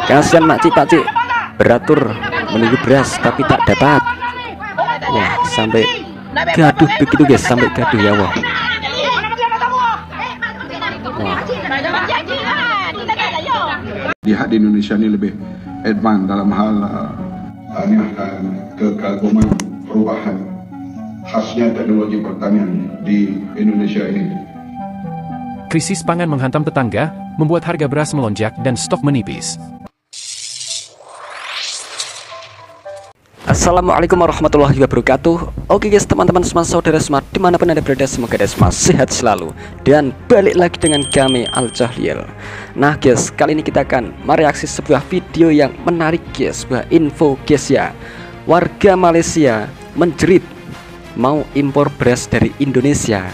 Kasihan makcik-pakcik beratur menunggu beras tapi tak dapat. Wah, sampai gaduh begitu guys, sampai gaduh ya wah. Wah. Lihat di Indonesia ini lebih advance dalam hal keaguman perubahan khasnya teknologi pertanian di Indonesia ini. Krisis pangan menghantam tetangga, membuat harga beras melonjak dan stok menipis. Assalamualaikum warahmatullahi wabarakatuh. Oke guys, teman-teman semua, saudara semua dimanapun anda berada, semoga anda semua sehat selalu. Dan balik lagi dengan kami Al Jahlil. Nah guys, kali ini kita akan mereaksi sebuah video yang menarik guys, sebuah info guys ya. Warga Malaysia menjerit mau impor beras dari Indonesia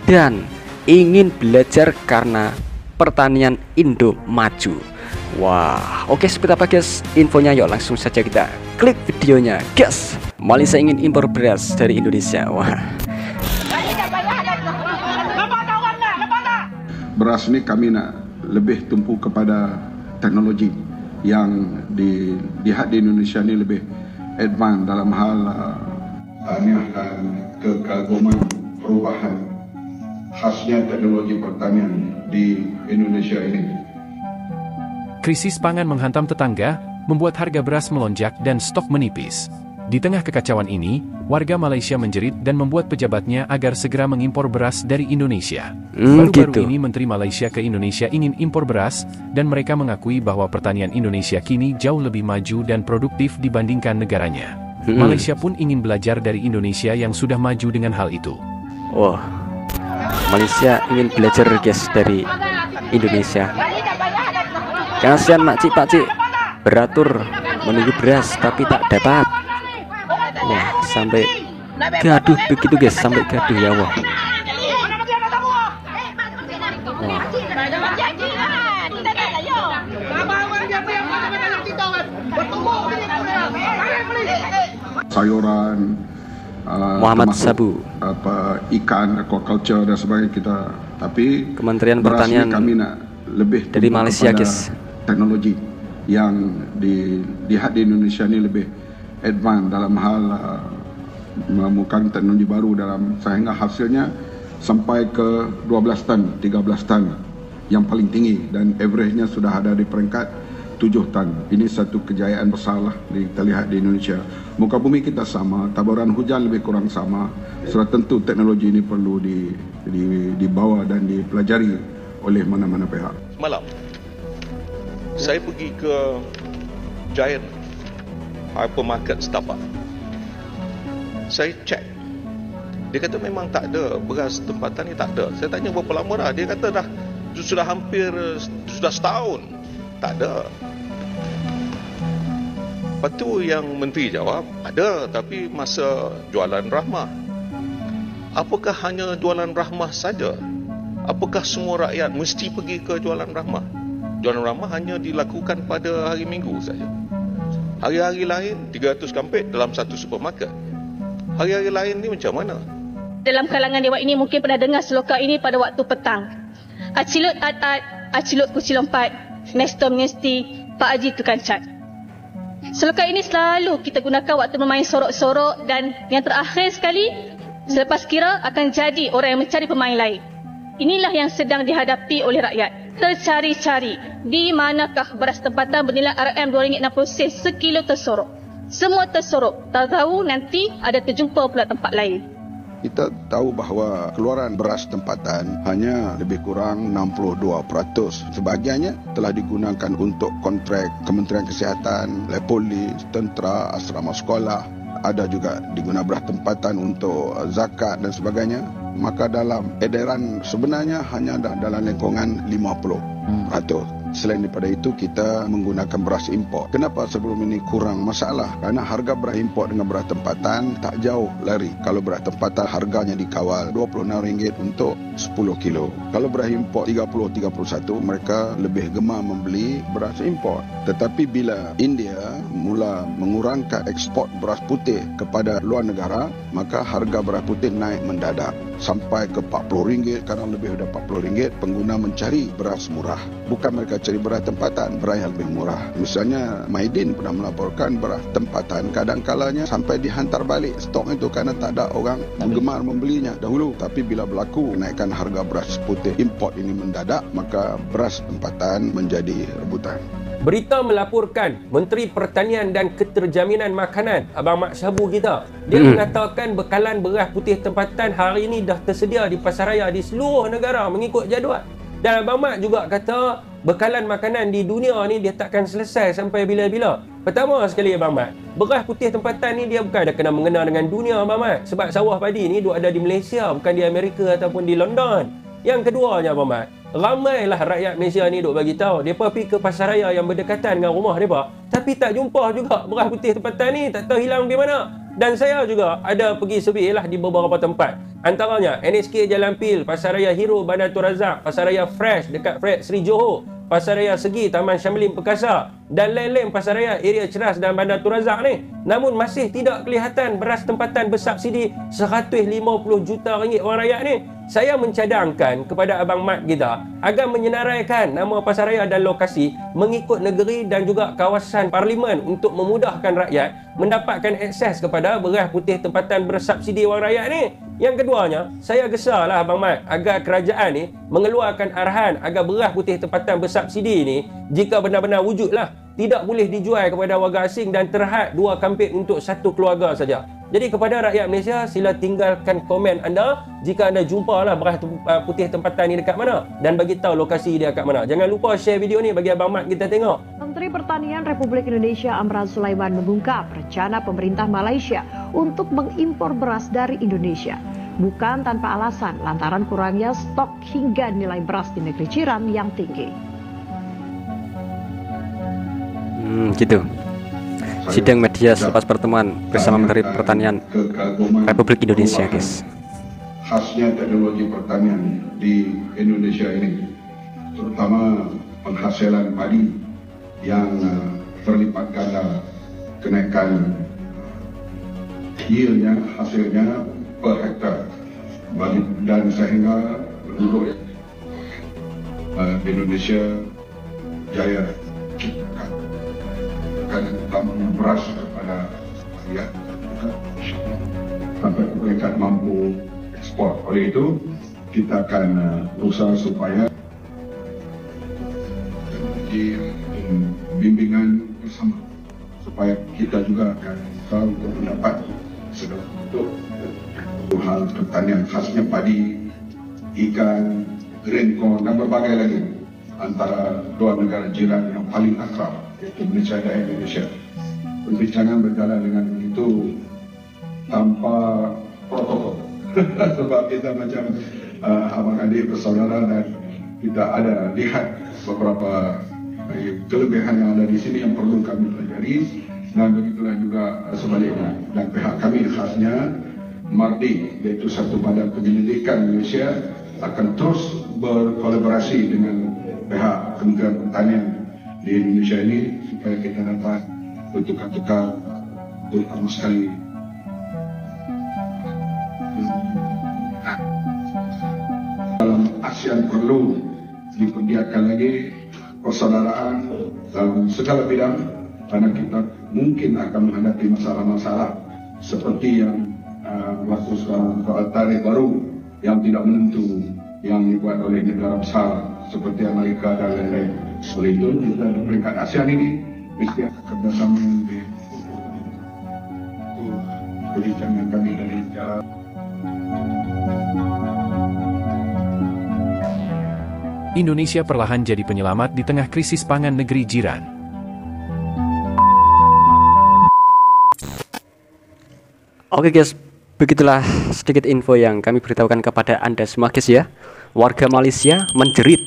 dan ingin belajar karena pertanian Indo maju. Wah, oke, seperti apa guys infonya? Yuk langsung saja kita klik videonya guys. Malaysia ingin impor beras dari Indonesia. Wah, beras ini kami nak lebih tumpu kepada teknologi yang dilihat di Indonesia ini lebih advance dalam hal keaguman perubahan khasnya teknologi pertanian di Indonesia ini. Krisis pangan menghantam tetangga, membuat harga beras melonjak dan stok menipis. Di tengah kekacauan ini, warga Malaysia menjerit dan membuat pejabatnya agar segera mengimpor beras dari Indonesia. Baru-baru ini Menteri Malaysia ke Indonesia ingin impor beras, dan mereka mengakui bahwa pertanian Indonesia kini jauh lebih maju dan produktif dibandingkan negaranya. Malaysia pun ingin belajar dari Indonesia yang sudah maju dengan hal itu. wah, Malaysia ingin belajar guys dari Indonesia. Kasihan makcik-pakcik beratur menunggu beras tapi tak dapat. Wah, sampai gaduh begitu guys, sampai gaduh ya wah. Wah. Sayuran, Muhammad Sabu, ikan, aquaculture dan sebagainya kita. Tapi Kementerian beras Pertanian ini kami nak lebih dari Malaysia guys. Teknologi yang dilihat di Indonesia ini lebih advance dalam hal menemukan teknologi baru dalam sehingga hasilnya sampai ke 12 tan, 13 tan yang paling tinggi, dan average-nya sudah ada di peringkat 7 tan. Ini satu kejayaan besar lah kita lihat di Indonesia. Muka bumi kita sama, taburan hujan lebih kurang sama. Sudah tentu teknologi ini perlu dibawa dan dipelajari oleh mana-mana pihak. Malam saya pergi ke Giant hypermarket Starbucks. Saya cek, dia kata memang tak ada beras tempatan ni, tak ada. Saya tanya berapa lama dah, dia kata sudah setahun tak ada. Lepas tu yang menteri jawab, ada tapi masa jualan rahmah. Apakah hanya jualan rahmah saja? Apakah semua rakyat mesti pergi ke jualan rahmah? Jualan rahmah hanya dilakukan pada hari Minggu saja. Hari-hari lain 300 kampit dalam satu supermarket. Hari-hari lain ni macam mana? Dalam kalangan dewan ini mungkin pernah dengar slogan ini pada waktu petang. Acilut at-at, acilut kuci lompat, nestor mengesti, Pak Haji terkancat. Slogan ini selalu kita gunakan waktu bermain sorok-sorok, dan yang terakhir sekali, selepas kira akan jadi orang yang mencari pemain lain. Inilah yang sedang dihadapi oleh rakyat. Tercari-cari di manakah beras tempatan bernilai RM2.60 sekilo tersorok. Semua tersorok, tak tahu nanti ada terjumpa pula tempat lain. Kita tahu bahawa keluaran beras tempatan hanya lebih kurang 62%. Sebahagiannya telah digunakan untuk kontrak Kementerian Kesihatan, polis, tentera, asrama sekolah. Ada juga digunakan beras tempatan untuk zakat dan sebagainya. Maka dalam edaran sebenarnya hanya ada dalam lingkungan 50%. Selain daripada itu, kita menggunakan beras import. Kenapa sebelum ini kurang masalah? Kerana harga beras import dengan beras tempatan tak jauh lari. Kalau beras tempatan harganya dikawal RM26 untuk 10 kilo. Kalau beras import 30-31, mereka lebih gemar membeli beras import. Tetapi bila India mula mengurangkan ekspor beras putih kepada luar negara, maka harga beras putih naik mendadak. sampai ke RM40, sekarang lebih dari RM40, pengguna mencari beras murah. Bukan mereka cari beras tempatan, beras yang lebih murah. Misalnya Maidin pernah melaporkan beras tempatan kadang-kalanya sampai dihantar balik stok itu karena tak ada orang gemar membelinya dahulu. Tapi bila berlaku kenaikan harga beras putih import ini mendadak, maka beras tempatan menjadi rebutan. Berita melaporkan Menteri Pertanian dan Keterjaminan Makanan Abang Mat Sabu kita, dia mengatakan bekalan beras putih tempatan hari ini dah tersedia di pasaraya di seluruh negara mengikut jadual. Dan Abang Mat juga kata bekalan makanan di dunia ni dia takkan selesai sampai bila-bila. Pertama sekali Abang Mat, beras putih tempatan ni dia bukan ada kena mengena dengan dunia Abang Mat, sebab sawah padi ni duk ada di Malaysia, bukan di Amerika ataupun di London. Yang keduanya Abang Mat, ramailah rakyat Malaysia ni duk bagi tahu depa pergi ke pasaraya yang berdekatan dengan rumah depa, tapi tak jumpa juga beras putih tempatan ni, tak tahu hilang di mana. Dan saya juga ada pergi survey lah di beberapa tempat. Antaranya NSK Jalan Pil, Pasaraya Hero Bandar Tun Razak, Pasaraya Fresh dekat Fred Sri Johor, Pasaraya Segi Taman Syamlin Perkasa dan lain-lain pasaraya area Ceras dan Bandar Tun Razak ni. Namun masih tidak kelihatan beras tempatan bersubsidi 150 juta ringgit orang rakyat ni. Saya mencadangkan kepada Abang Mat kita agar menyenaraikan nama pasaraya dan lokasi mengikut negeri dan juga kawasan parlimen untuk memudahkan rakyat mendapatkan akses kepada beras putih tempatan bersubsidi orang rakyat ni. Yang keduanya, saya gesarlah Abang Mat agar kerajaan ni mengeluarkan arahan agar beras putih tempatan bersubsidi ni jika benar-benar wujudlah tidak boleh dijual kepada warga asing dan terhad 2 kampit untuk satu keluarga saja. Jadi kepada rakyat Malaysia, sila tinggalkan komen anda jika anda jumpalah beras putih tempatan ni dekat mana dan bagi tahu lokasi dia kat mana. Jangan lupa share video ni bagi Abang Mat kita tengok. Menteri Pertanian Republik Indonesia Amran Sulaiman mengungkap rencana pemerintah Malaysia untuk mengimpor beras dari Indonesia. Bukan tanpa alasan lantaran kurangnya stok hingga nilai beras di negeri jiran yang tinggi. Gitu. Sidang media selepas pertemuan bersama Menteri Pertanian Republik Indonesia, guys. Khasnya teknologi pertanian di Indonesia ini, terutama penghasilan padi yang terlipat ganda kenaikan yieldnya, hasilnya per hektar, dan sehingga penduduk Indonesia jaya akan beras kepada rakyat sampai ke peringkat mampu ekspor. Oleh itu kita akan berusaha supaya di bimbingan bersama supaya kita juga akan tahu untuk mendapat segala bentuk hal pertanian khasnya padi, ikan, grain corn dan berbagai lagi antara dua negara jiran yang paling akrab, yaitu Malaysia dan Indonesia. Perbincangan berjalan dengan begitu tanpa protokol sebab kita macam abang adik bersaudara dan kita ada lihat beberapa kelebihan yang ada di sini yang perlu kami pelajari, dan begitulah juga sebaliknya. Dan pihak kami khasnya MARDI, yaitu satu badan penyelidikan Malaysia, akan terus berkolaborasi dengan pihak Kementerian Pertanian di Indonesia ini supaya kita dapat bertukar-tukar, terutama sekali dalam ASEAN perlu dipergiatkan lagi persaudaraan dalam segala bidang, karena kita mungkin akan menghadapi masalah-masalah seperti yang berlaku sekarang, soal tarif baru yang tidak menentu yang dibuat oleh negara besar seperti Amerika dan lain-lain. Oleh itu kita di peringkat ASEAN ini mesti akan kerjasama lebih perbincangan kami dari jalan. Indonesia perlahan jadi penyelamat di tengah krisis pangan negeri jiran. Oke guys, begitulah sedikit info yang kami beritahukan kepada Anda semua guys ya. Warga Malaysia menjerit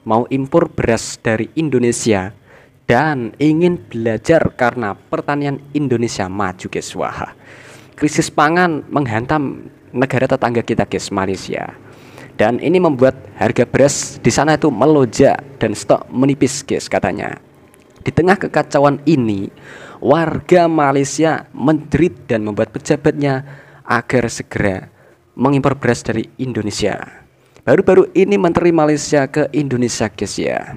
mau impor beras dari Indonesia dan ingin belajar karena pertanian Indonesia maju guys. Wah, krisis pangan menghantam negara tetangga kita guys, Malaysia. Dan ini membuat harga beras di sana itu melonjak dan stok menipis guys katanya. Di tengah kekacauan ini, warga Malaysia menjerit dan membuat pejabatnya agar segera mengimpor beras dari Indonesia. Baru-baru ini Menteri Malaysia ke Indonesia guys ya,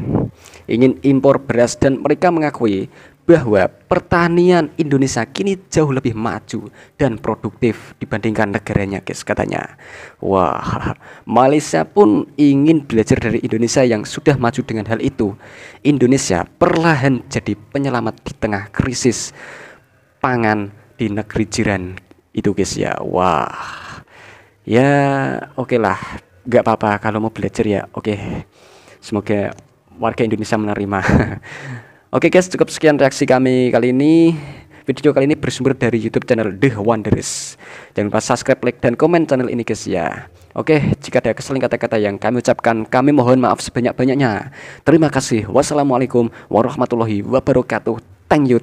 ingin impor beras, dan mereka mengakui bahwa pertanian Indonesia kini jauh lebih maju dan produktif dibandingkan negaranya guys katanya. Wah, Malaysia pun ingin belajar dari Indonesia yang sudah maju dengan hal itu. Indonesia perlahan jadi penyelamat di tengah krisis pangan di negeri jiran itu guys ya. Wah, ya oke lah, nggak apa-apa kalau mau belajar ya. Oke, semoga warga Indonesia menerima. Oke guys, cukup sekian reaksi kami kali ini. Video kali ini bersumber dari YouTube channel The Wanderers. Jangan lupa subscribe, like, dan komen channel ini guys ya. Oke, jika ada kesalahan kata-kata yang kami ucapkan, kami mohon maaf sebanyak-banyaknya. Terima kasih. Wassalamualaikum warahmatullahi wabarakatuh. Thank you.